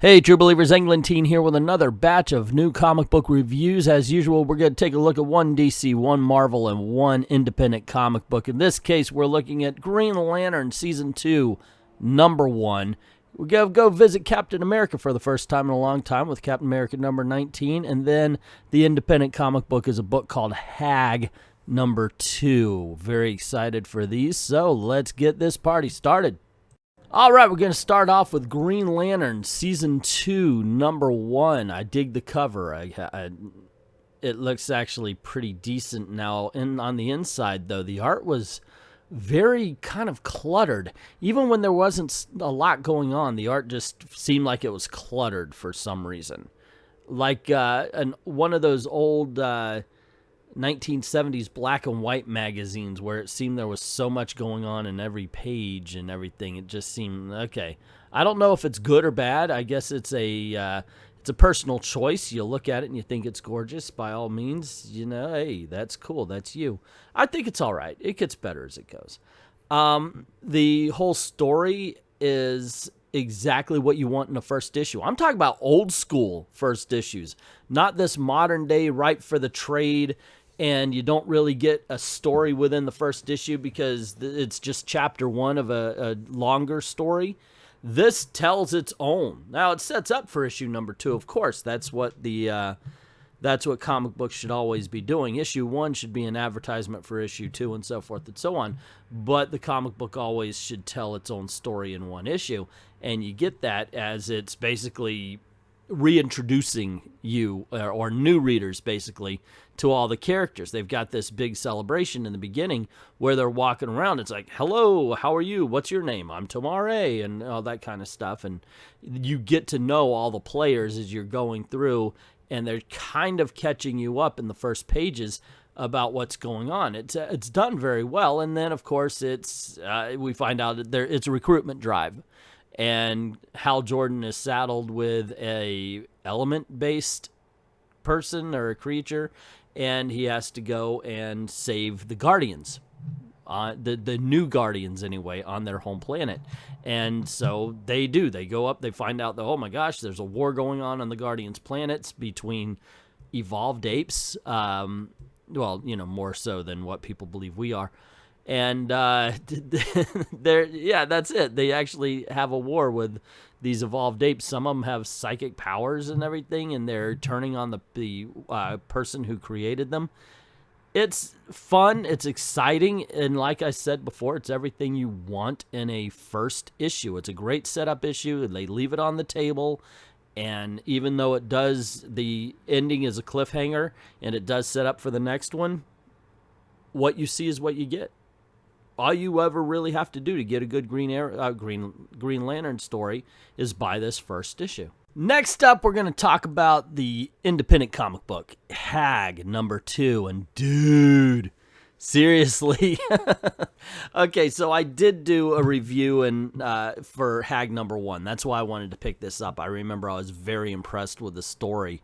Hey, True Believers, Englentine here with another batch of new comic book reviews. As usual, we're going to take a look at one DC, one Marvel, and one independent comic book. In this case, we're looking at Green Lantern Season 2, Number 1. We're going to go visit Captain America for the first time in a long time with Captain America number 19. And then the independent comic book is a book called Hag number 2. Very excited for these, so let's get this party started. All right, we're going to start off with Green Lantern Season 2, Number 1. I dig the cover. It looks actually pretty decent now. On the inside, though, the art was very kind of cluttered. Even when there wasn't a lot going on, the art just seemed like it was cluttered for some reason. Like one of those old 1970s black and white magazines where it seemed there was so much going on in every page and everything. It just seemed, okay. I don't know if it's good or bad. I guess it's a personal choice. You look at it and you think it's gorgeous. By all means, you know, hey, that's cool. That's you. I think it's all right. It gets better as it goes. The whole story is exactly what you want in a first issue. I'm talking about old school first issues, not this modern day ripe for the trade. And you don't really get a story within the first issue because it's just chapter 1 of a longer story. This tells its own. Now, it sets up for issue number 2, of course. That's what comic books should always be doing. Issue 1 should be an advertisement for issue 2 and so forth and so on. But the comic book always should tell its own story in one issue. And you get that as it's basically reintroducing you or new readers basically to all the characters. They've got this big celebration in the beginning where they're walking around. It's like, hello, how are you? What's your name? I'm Tomare, and all that kind of stuff. And you get to know all the players as you're going through, and they're kind of catching you up in the first pages about what's going on. It's done very well. And then, of course, we find out that it's a recruitment drive. And Hal Jordan is saddled with a element-based person or a creature, and he has to go and save the Guardians, the new Guardians anyway, on their home planet. And so they do. They go up, they find out that, oh my gosh, there's a war going on the Guardians' planets between evolved apes, well, you know, more so than what people believe we are. And that's it. They actually have a war with these evolved apes. Some of them have psychic powers and everything, and they're turning on the person who created them. It's fun. It's exciting. And like I said before, it's everything you want in a first issue. It's a great setup issue. They leave it on the table. And even though the ending is a cliffhanger, and it does set up for the next one, what you see is what you get. All you ever really have to do to get a good Green Lantern story is buy this first issue. Next up, we're going to talk about the independent comic book, Hag number 2. And dude, seriously. Okay, so I did do a review for Hag number 1. That's why I wanted to pick this up. I remember I was very impressed with the story.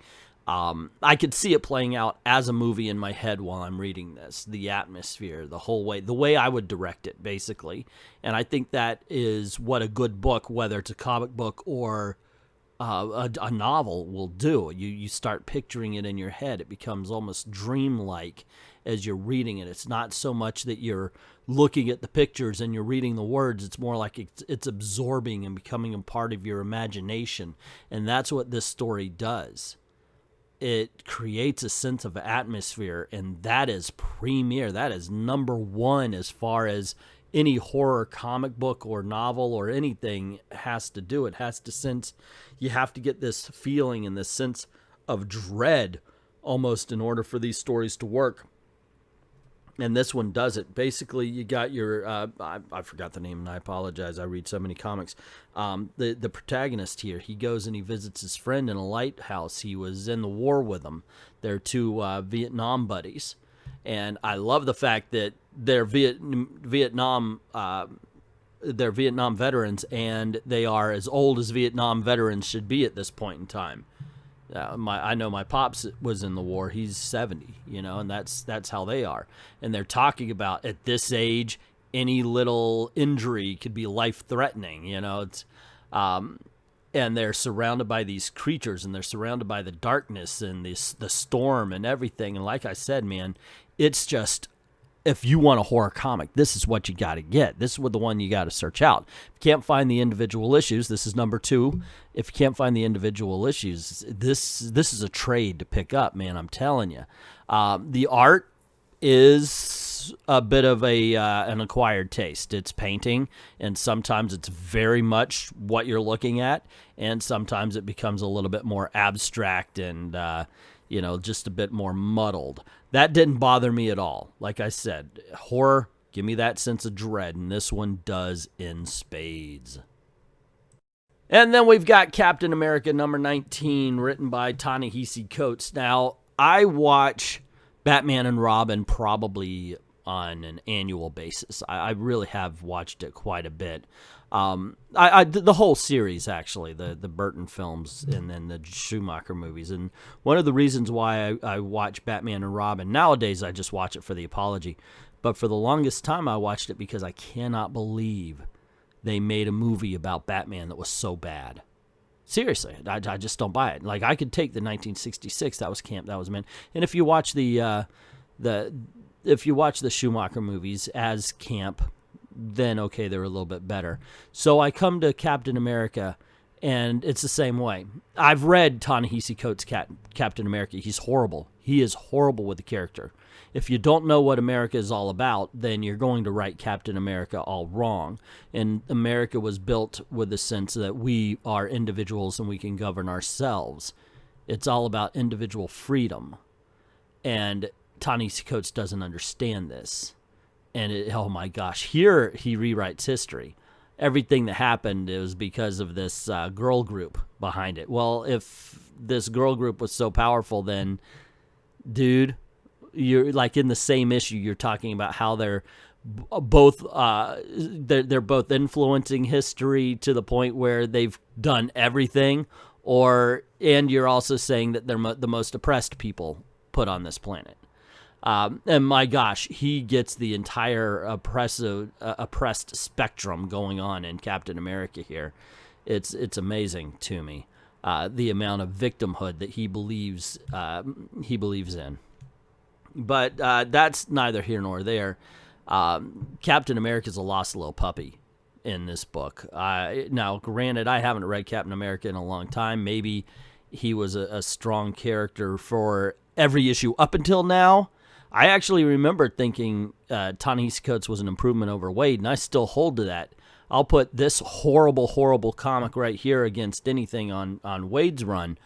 I could see it playing out as a movie in my head while I'm reading this. The atmosphere, the way I would direct it, basically. And I think that is what a good book, whether it's a comic book or a novel, will do. You start picturing it in your head. It becomes almost dreamlike as you're reading it. It's not so much that you're looking at the pictures and you're reading the words. It's more like it's absorbing and becoming a part of your imagination. And that's what this story does. It creates a sense of atmosphere, and that is premier. That is number 1 as far as any horror comic book or novel or anything has to do. It has to sense, you have to get this feeling and this sense of dread almost in order for these stories to work. And this one does it. Basically, you got your, I forgot the name, and I apologize. I read so many comics. The protagonist here, he goes and he visits his friend in a lighthouse. He was in the war with them. They're two Vietnam buddies. And I love the fact that they're Vietnam veterans, and they are as old as Vietnam veterans should be at this point in time. I know my pops was in the war. He's 70, you know, and that's how they are. And they're talking about at this age, any little injury could be life-threatening. You know, it's and they're surrounded by these creatures, and they're surrounded by the darkness and the storm and everything. And like I said, man, it's just, if you want a horror comic, this is what you got to get. This is what the one you got to search out. If you can't find the individual issues, this is number 2. If you can't find the individual issues, this is a trade to pick up, man. I'm telling you. The art is a bit of an acquired taste. It's painting, and sometimes it's very much what you're looking at, and sometimes it becomes a little bit more abstract and just a bit more muddled. That didn't bother me at all. Like I said, horror, give me that sense of dread, and this one does in spades. And then we've got Captain America number 19, written by Ta-Nehisi Coates. Now, I watch Batman and Robin probably on an annual basis. I really have watched it quite a bit. The whole series, actually, the Burton films and then the Schumacher movies. And one of the reasons why I watch Batman and Robin, nowadays I just watch it for the apology, but for the longest time I watched it because I cannot believe they made a movie about Batman that was so bad. Seriously, I just don't buy it. Like, I could take the 1966, that was camp, that was man. And if you watch the Schumacher movies as camp, then okay, they're a little bit better. So I come to Captain America, and it's the same way. I've read Ta-Nehisi Coates' Captain America. He's horrible. He is horrible with the character. If you don't know what America is all about, then you're going to write Captain America all wrong. And America was built with the sense that we are individuals and we can govern ourselves. It's all about individual freedom. And Ta-Nehisi Coates doesn't understand this. And oh my gosh, here he rewrites history. Everything that happened is because of this girl group behind it. Well, if this girl group was so powerful, then, dude, you're like in the same issue. You're talking about how they're both influencing history to the point where they've done everything, and you're also saying that they're the most oppressed people put on this planet. And my gosh, he gets the entire oppressed spectrum going on in Captain America here. It's amazing to me, the amount of victimhood that he believes in. But that's neither here nor there. Captain America's a lost little puppy in this book. Now, granted, I haven't read Captain America in a long time. Maybe he was a strong character for every issue up until now. I actually remember thinking Ta-Nehisi Coates was an improvement over Wade, and I still hold to that. I'll put this horrible, horrible comic right here against anything on Wade's run,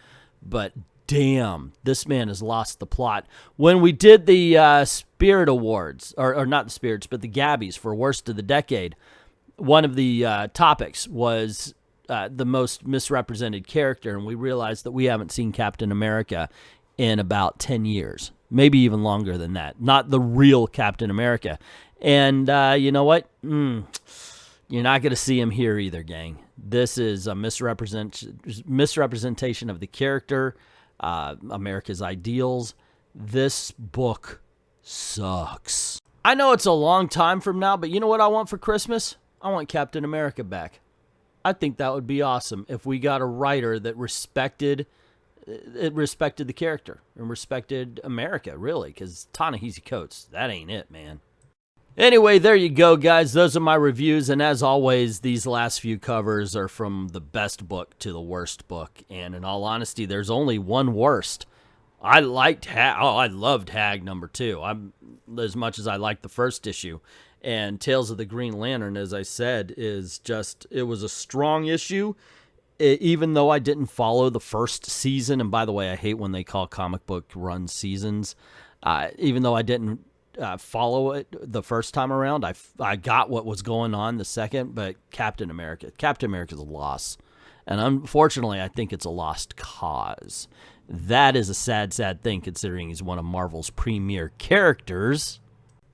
but damn, this man has lost the plot. When we did the Spirit Awards, or not the Spirits, but the Gabbies for Worst of the Decade, one of the topics was the most misrepresented character, and we realized that we haven't seen Captain America in about 10 years, maybe even longer than that. Not the real Captain America. And you know what? You're not going to see him here either, gang. This is a misrepresentation of the character, America's ideals. This book sucks. I know it's a long time from now, but you know what I want for Christmas? I want Captain America back. I think that would be awesome if we got a writer that respected the character and respected America, really, because Ta-Nehisi Coates, that ain't it, man. Anyway, there you go, guys. Those are my reviews, and as always, these last few covers are from the best book to the worst book, and in all honesty, there's only one worst. I loved Hag number 2. As much as I liked the first issue, and Tales of the Green Lantern, as I said, it was a strong issue. Even though I didn't follow the first season, and by the way, I hate when they call comic book run seasons. Even though I didn't follow it the first time around, I got what was going on the second. But Captain America's a loss, and unfortunately, I think it's a lost cause. That is a sad, sad thing, considering he's one of Marvel's premier characters.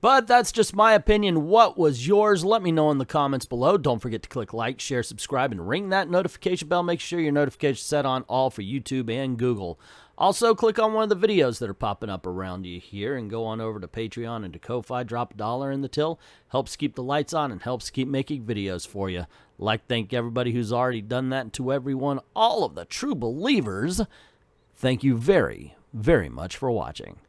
But that's just my opinion. What was yours? Let me know in the comments below. Don't forget to click like, share, subscribe, and ring that notification bell. Make sure your notifications set on all for YouTube and Google. Also, click on one of the videos that are popping up around you here and go on over to Patreon and to Ko-Fi. Drop $1 in the till. Helps keep the lights on and helps keep making videos for you. Like, thank everybody who's already done that, and to everyone, all of the true believers, thank you very, very much for watching.